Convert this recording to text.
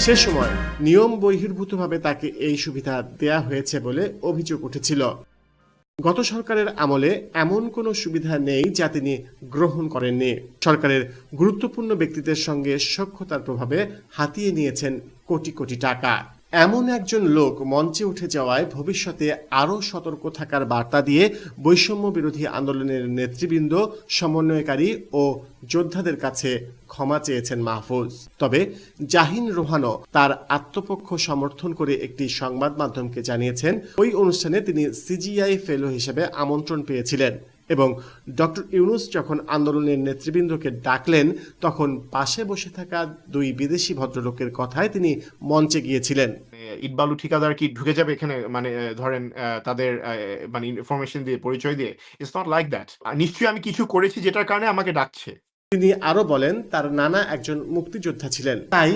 সে সময় নিয়ম বহির্ভূতভাবে তাকে এই সুবিধা দেয়া হয়েছে বলে অভিযোগ উঠেছিল। গত সরকারের আমলে এমন কোনো সুবিধা নেই যা তিনি গ্রহণ করেননি। সরকারের গুরুত্বপূর্ণ ব্যক্তিদের সঙ্গে সখ্যতার প্রভাবে হাতিয়ে নিয়েছেন কোটি কোটি টাকা। এমন একজন লোক মঞ্চে উঠে যাওয়ায় ভবিষ্যতে আরও সতর্ক থাকার বার্তা দিয়ে বৈষম্য বিরোধী আন্দোলনের নেতৃবৃন্দ, সমন্বয়কারী ও যোদ্ধাদের কাছে ক্ষমা চেয়েছেন মাহফুজ। তবে জাহিন রোহানও তার আত্মপক্ষ সমর্থন করে একটি সংবাদ মাধ্যমকে জানিয়েছেন, ওই অনুষ্ঠানে তিনি সিজিআই ফেলো হিসেবে আমন্ত্রণ পেয়েছিলেন এবং ডক্টর ইউনূস যখন আন্দোলনের নেতৃবৃন্দকে ডাকলেন তখন পাশে বসে থাকা দুই বিদেশি ভদ্রলোকের কথায় তিনি মঞ্চে গিয়েছিলেন। ইটবালু ঠিকাদার কি ঢুকে যাবে এখানে, মানে ধরেন তাদের মানে ইনফরমেশন দিয়ে, পরিচয় দিয়ে? It's not like that. নিশ্চয়ই আমি কিছু করেছি যেটার কারণে আমাকে ডাকছে। তিনি আরো বলেন, তার নানা একজন মুক্তিযোদ্ধা ছিলেন, তাই